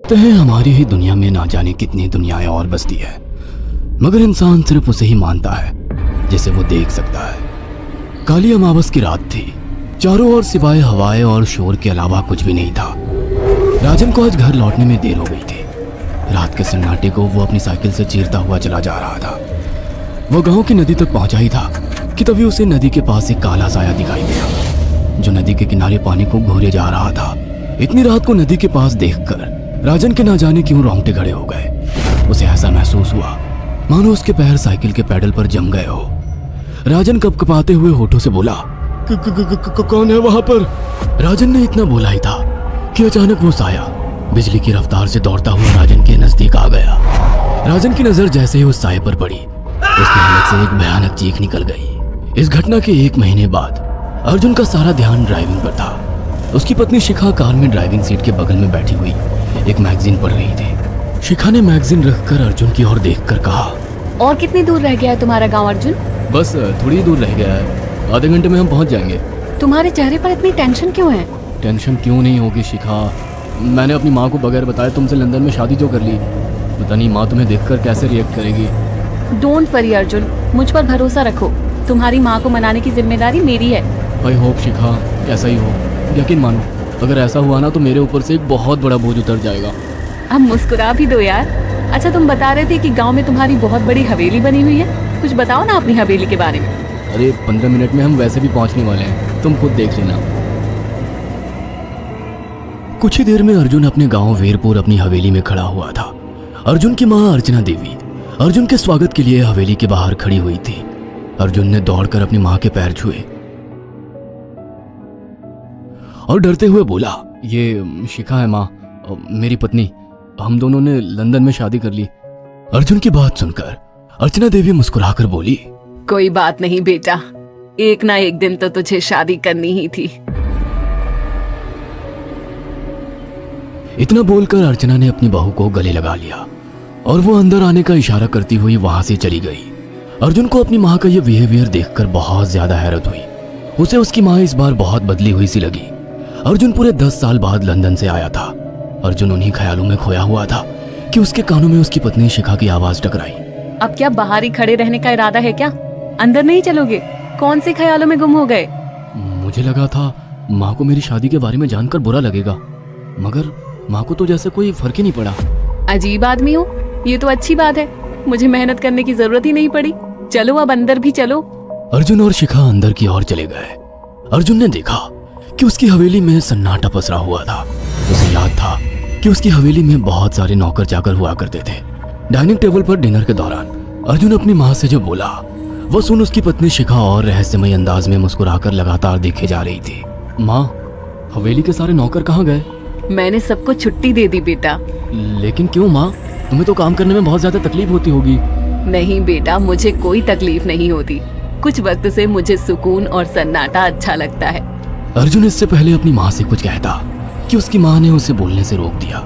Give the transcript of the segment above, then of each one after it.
कहते हैं हमारी ही दुनिया में ना जाने कितनी दुनियाएं और बसती है, मगर इंसान सिर्फ उसे ही मानता है जिसे वो देख सकता है। काली अमावस की रात थी। चारों ओर सिवाय हवाएं और शोर के अलावा कुछ भी नहीं था। राजन को आज घर लौटने में देर हो गई थी। रात के सन्नाटे को वो अपनी साइकिल से चीरता हुआ चला जा रहा था। वो गांव की नदी तक पहुंचा ही था कि तभी उसे नदी के पास एक काला साया दिखाई दिया जो नदी के किनारे पानी को घूरे जा रहा था। इतनी रात को नदी के पास देखकर राजन के ना जाने क्यों रोंगटे खड़े हो गए। उसे ऐसा महसूस हुआ मानो उसके पैर साइकिल के पैडल पर जम गए हो। राजन कपकपाते हुए होठों से बोला, कौन है वहां पर? राजन ने इतना बोला ही था कि अचानक वो साया बिजली की रफ्तार से दौड़ता हुआ राजन के नजदीक आ गया। राजन की नजर जैसे ही उस साये पर पड़ी, उसके हलक से एक भयानक चीख निकल गई। इस घटना के 1 महीने बाद अर्जुन का सारा ध्यान ड्राइविंग पर था। उसकी पत्नी शिखा कार में ड्राइविंग सीट के बगल में बैठी हुई एक मैगजीन पढ़ रही थी। शिखा ने मैगजीन रखकर अर्जुन की ओर देखकर कहा, और कितनी दूर रह गया है तुम्हारा गांव अर्जुन? बस थोड़ी दूर रह गया है, आधे घंटे में हम पहुंच जाएंगे। तुम्हारे चेहरे पर इतनी टेंशन क्यों है? टेंशन क्यों नहीं होगी शिखा, मैंने अपनी माँ को बगैर बताए तुमसे लंदन में शादी जो कर ली। पता नहीं माँ तुम्हें देखकर कैसे रिएक्ट करेगी। डोंट वरी अर्जुन, मुझ पर भरोसा रखो। तुम्हारी माँ को मनाने की जिम्मेदारी मेरी है। आई होप शिखा ऐसा ही हो। यकीन मानो अगर ऐसा हुआ ना तो मेरे ऊपर से एक बहुत बड़ा बोझ उतर जाएगा। अब मुस्कुरा भी दो यार। अच्छा, तुम बता रहे थे कि गांव में तुम्हारी बहुत बड़ी हवेली बनी हुई है, कुछ बताओ ना अपनी हवेली के बारे में। अरे 15 मिनट में हम वैसे भी पहुंचने वाले हैं, तुम खुद देख लेना। कुछ ही देर में अर्जुन अपने गांव वीरपुर अपनी हवेली में खड़ा हुआ था। अर्जुन की माँ अर्चना देवी अर्जुन के स्वागत के लिए हवेली के बाहर खड़ी हुई थी। अर्जुन ने दौड़कर अपनी माँ के पैर छुए और डरते हुए बोला, ये शिखा है माँ, मेरी पत्नी। हम दोनों ने लंदन में शादी कर ली। अर्जुन की बात सुनकर अर्चना देवी मुस्कुराकर बोली, कोई बात नहीं बेटा, एक ना एक दिन तो तुझे शादी करनी ही थी। इतना बोलकर अर्चना ने अपनी बहू को गले लगा लिया और वो अंदर आने का इशारा करती हुई वहां से चली गई। अर्जुन को अपनी माँ का यह बिहेवियर देखकर बहुत ज्यादा हैरत हुई। उसे उसकी माँ इस बार बहुत बदली हुई सी लगी। अर्जुन पूरे 10 साल बाद लंदन से आया था। अर्जुन उन्हीं ख्यालों में खोया हुआ था कि उसके कानों में उसकी पत्नी शिखा की आवाज टकराई। अब क्या बाहर ही खड़े रहने का इरादा है क्या? अंदर नहीं चलोगे? कौन से ख्यालों में गुम हो गए? मुझे लगा था माँ को मेरी शादी के बारे में जानकर बुरा लगेगा, मगर माँ को तो जैसे कोई फर्क ही नहीं पड़ा। अजीब आदमी हो, ये तो अच्छी बात है। मुझे मेहनत करने की जरूरत ही नहीं पड़ी। चलो अब अंदर भी चलो। अर्जुन और शिखा अंदर की ओर चले गए। अर्जुन ने देखा कि उसकी हवेली में सन्नाटा पसरा हुआ था। उसे याद था कि उसकी हवेली में बहुत सारे नौकर चाकर हुआ करते थे। डाइनिंग टेबल पर डिनर के दौरान अर्जुन अपनी माँ से जो बोला वो सुन उसकी पत्नी शिखा और रहस्यमय अंदाज में मुस्कुराकर लगातार देखे जा रही थी। माँ, हवेली के सारे नौकर कहाँ गए? मैंने सबको छुट्टी दे दी बेटा। लेकिन क्यों माँ, तुम्हें तो काम करने में बहुत ज्यादा तकलीफ होती होगी। नहीं बेटा, मुझे कोई तकलीफ नहीं होती। कुछ वक्त से मुझे सुकून और सन्नाटा अच्छा लगता है। अर्जुन इससे पहले अपनी माँ से कुछ कहता कि उसकी माँ ने उसे बोलने से रोक दिया।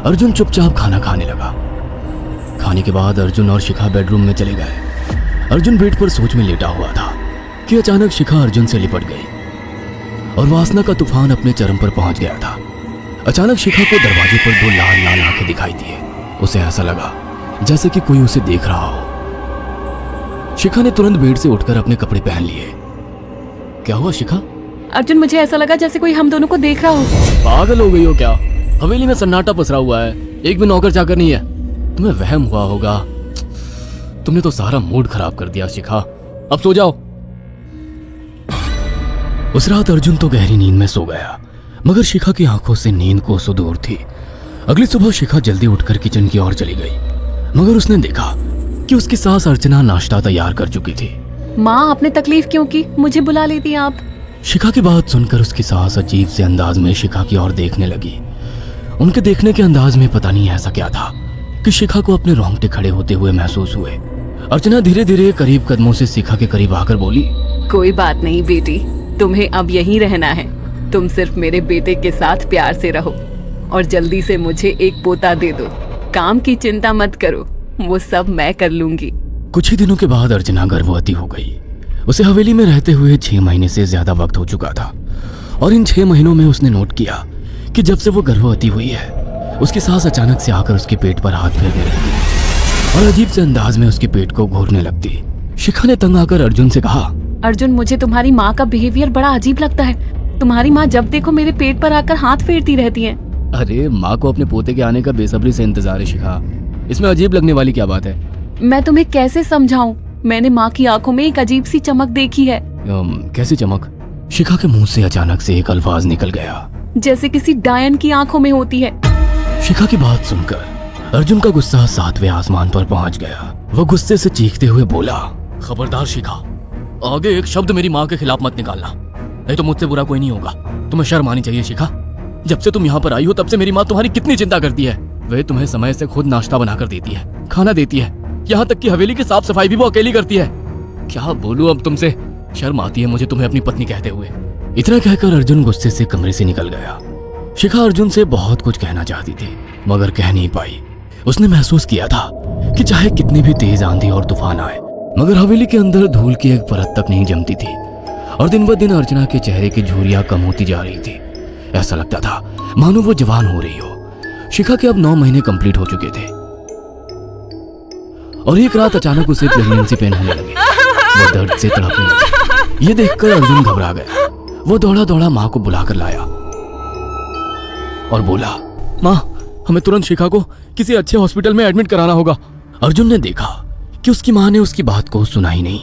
अर्जुन चुपचाप खाना खाने लगा। खाने के बाद अर्जुन और शिखा बेडरूम में चले गए। अर्जुन बेड पर सोच में लेटा हुआ था कि अचानक शिखा अर्जुन से लिपट गई और वासना का तूफान अपने चरम पर पहुंच गया था। अचानक शिखा को दरवाजे पर 2 लाल लाल आंखें दिखाई दिए। उसे ऐसा लगा जैसे कि कोई उसे देख रहा हो। शिखा ने तुरंत बेड से उठकर अपने कपड़े पहन लिए। क्या हुआ शिखा? अर्जुन, मुझे ऐसा लगा जैसे कोई हम दोनों को देख रहा हो। पागल हो गई हो क्या? हवेली में सन्नाटा पसरा हुआ है, एक भी नौकर चाकर नहीं है। तुम्हें वहम हुआ होगा। तुमने तो सारा मूड खराब कर दिया शिखा, अब सो जाओ। उस रात अर्जुन तो गहरी नींद में सो गया, मगर शिखा की आंखों से नींद को सो दूर थी। अगली सुबह शिखा जल्दी उठकर किचन की ओर चली गई, मगर उसने देखा कि उसकी सास अर्चना नाश्ता तैयार कर चुकी थी। माँ, आपने तकलीफ क्यों की? मुझे बुला लेती आप। शिखा की बात सुनकर उसकी सास अजीब से अंदाज में शिखा की ओर देखने लगी। उनके देखने के अंदाज में पता नहीं ऐसा क्या था कि शिखा को अपने रोंगटे खड़े होते हुए महसूस हुए। अर्चना धीरे धीरे करीब कदमों से शिखा के करीब आकर बोली, कोई बात नहीं बेटी, तुम्हें अब यहीं रहना है। तुम सिर्फ मेरे बेटे के साथ प्यार से रहो और जल्दी से मुझे एक पोता दे दो। काम की चिंता मत करो, वो सब मैं कर लूंगी। कुछ ही दिनों के बाद अर्चना गर्भवती हो गई। उसे हवेली में रहते हुए 6 महीने से ज्यादा वक्त हो चुका था और इन 6 महीनों में उसने नोट किया कि जब से वो गर्भवती हुई है उसकी सांस अचानक से आकर उसके पेट पर हाथ फेरने लगती और अजीब से अंदाज में उसके पेट को घूरने लगती। शिखा ने तंग आकर अर्जुन से कहा, अर्जुन, मुझे तुम्हारी माँ का बिहेवियर बड़ा अजीब लगता है। तुम्हारी माँ जब देखो मेरे पेट पर आकर हाथ फेरती रहती है। अरे माँ को अपने पोते के आने का बेसब्री से इंतजार है शिखा, इसमें अजीब लगने वाली क्या बात है? मैं तुम्हें कैसे समझाऊं? मैंने माँ की आंखों में एक अजीब सी चमक देखी है। कैसी चमक? शिखा के मुंह से अचानक से एक अल्फाज निकल गया, जैसे किसी डायन की आंखों में होती है। शिखा की बात सुनकर अर्जुन का गुस्सा 7वें आसमान पर पहुंच गया। वो गुस्से से चीखते हुए बोला, खबरदार शिखा, आगे एक शब्द मेरी माँ के खिलाफ मत निकालना, नहीं तो मुझसे बुरा कोई नहीं होगा। तुम्हें शर्म आनी चाहिए शिखा। जब से तुम यहाँ पर आई हो तब से मेरी माँ तुम्हारी कितनी चिंता करती है। वह तुम्हें समय से खुद नाश्ता बनाकर देती है, खाना देती है, यहाँ तक कि हवेली की साफ सफाई भी वो अकेली करती है। क्या बोलूं अब तुमसे, शर्म आती है मुझे तुम्हें अपनी पत्नी कहते हुए। इतना कहकर अर्जुन गुस्से से कमरे से निकल गया। शिखा अर्जुन से बहुत कुछ कहना चाहती थी मगर कह नहीं पाई। उसने महसूस किया था कि चाहे कितनी भी तेज आंधी और तूफान आए मगर हवेली के अंदर धूल की एक परत तक नहीं जमती थी और दिन ब दिन अर्चना के चेहरे की झुर्रियां कम होती जा रही थी। ऐसा लगता था मानो वो जवान हो रही हो। शिखा के अब 9 महीने कंप्लीट हो चुके थे और एक रात अचानक उसे प्रेगनेंसी पेन होने लगे। वो दर्द से तड़पने लगी। ये देखकर अर्जुन घबरा गया। वो दौड़ा दौड़ा माँ को बुलाकर लाया और बोला, माँ, हमें तुरंत शिखा को किसी अच्छे हॉस्पिटल में एडमिट कराना होगा। अर्जुन ने देखा कि उसकी माँ ने उसकी बात को सुना ही नहीं।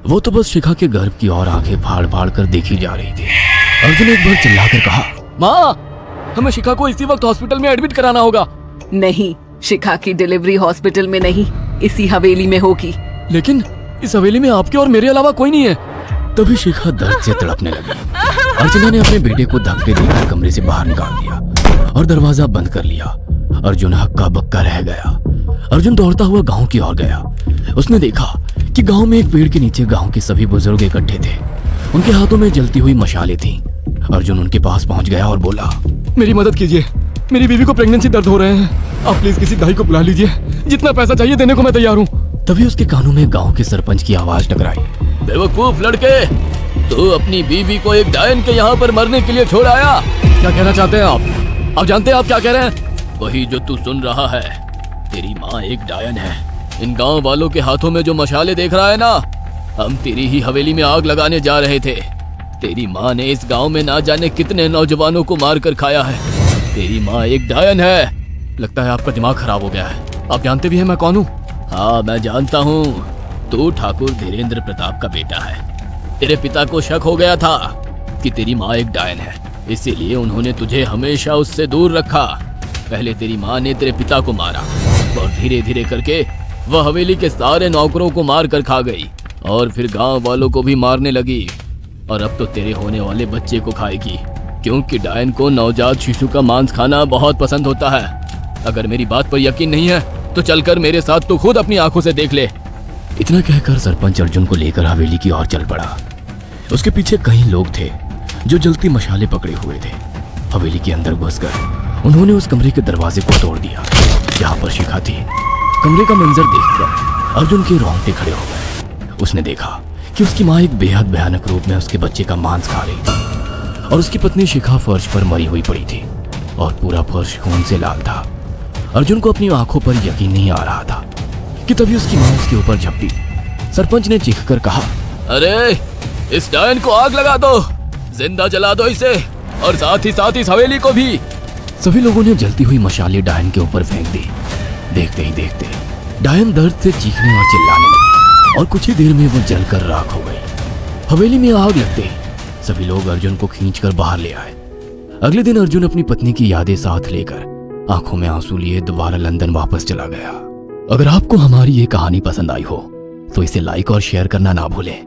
वो तो बस शिखा के गर्भ की ओर आंखें फाड़ फाड़ कर देखी जा रही थी। अर्जुन एक बार चिल्लाकर कहा, माँ, हमें शिखा को इसी वक्त हॉस्पिटल में एडमिट कराना होगा। नहीं, शिखा की डिलीवरी हॉस्पिटल में नहीं, इसी हवेली में होगी। लेकिन इस हवेली में आपके और मेरे अलावा कोई नहीं है। तभी शिखा दर्द से तड़पने लगी। अर्चना ने अपने बेटे को धक्के देकर कमरे से बाहर निकाल दिया और दरवाजा बंद कर लिया। अर्जुन हक्का बक्का रह गया। अर्जुन दौड़ता हुआ गांव की ओर गया। उसने देखा कि गांव में एक पेड़ के नीचे गांव के सभी बुजुर्ग इकट्ठे थे। उनके हाथों में जलती हुई मशालें थीं। अर्जुन उनके पास पहुंच गया और बोला, मेरी मदद कीजिए, मेरी बीवी को प्रेगनेंसी दर्द हो रहे हैं। आप प्लीज किसी दाई को बुला लीजिए, जितना पैसा चाहिए देने को मैं तैयार हूँ। तभी उसके कानों में गांव के सरपंच की आवाज टकराई, बेवकूफ लड़के, तू अपनी बीवी को एक डायन के यहाँ पर मरने के लिए छोड़ आया। क्या कहना चाहते हैं आप? आप जानते हैं आप क्या कह रहे हैं? वही जो तू सुन रहा है, तेरी माँ एक डायन है। इन गांव वालों के हाथों में जो मशाले देख रहा है ना, हम तेरी ही हवेली में आग लगाने जा रहे थे। तेरी माँ ने इस गांव में ना जाने कितने नौजवानों को मार कर खाया है। तेरी माँ एक डायन है। लगता है आपका दिमाग खराब हो गया है। आप जानते भी हैं मैं कौन हूँ? हाँ, मैं जानता हूँ। तू ठाकुर धीरेन्द्र प्रताप का बेटा है। तेरे पिता को शक हो गया था कि तेरी माँ एक डायन है, इसीलिए उन्होंने तुझे हमेशा उससे दूर रखा। पहले तेरी माँ ने तेरे पिता को मारा और धीरे धीरे करके वह हवेली के सारे नौकरों को मार कर खा गई और फिर गांव वालों को भी मारने लगी। और अब तो तेरे होने वाले बच्चे को खाएगी, क्योंकि डायन को नवजात शिशु का मांस खाना बहुत पसंद होता है। अगर मेरी बात पर यकीन नहीं है तो चलकर मेरे साथ तो खुद अपनी आंखों से देख ले। इतना कहकर सरपंच अर्जुन को लेकर हवेली की ओर चल पड़ा। उसके पीछे कई लोग थे जो जलती मशाले पकड़े हुए थे। हवेली के अंदर घुसकर उन्होंने उस कमरे के दरवाजे को तोड़ दिया जहाँ पर शिखा थी। कमरे का मंजर देखकर अर्जुन के रोंगटे खड़े हो गए। उसने देखा कि उसकी माँ एक बेहद भयानक रूप में उसके बच्चे का मांस खा रही थी और उसकी पत्नी शिखा फर्श पर मरी हुई पड़ी थी और पूरा फर्श खून से लाल था। अर्जुन को अपनी आंखों पर यकीन नहीं आ रहा था कि तभी उसकी माँ उसके ऊपर झपटी। सरपंच ने चीखकर कहा, अरे इस डायन को आग लगा दो, जिंदा जला दो इसे और साथ ही इस हवेली को भी। सभी लोगों ने जलती हुई मशाले डायन के ऊपर फेंक दी। देखते ही देखते डायन दर्द से चीखने और चिल्लाने लगी और कुछ ही देर में वो जलकर राख हो गई। हवेली में आग लगते ही सभी लोग अर्जुन को खींचकर बाहर ले आए। अगले दिन अर्जुन अपनी पत्नी की यादें साथ लेकर आंखों में आंसू लिए दोबारा लंदन वापस चला गया। अगर आपको हमारी ये कहानी पसंद आई हो तो इसे लाइक और शेयर करना ना भूलें।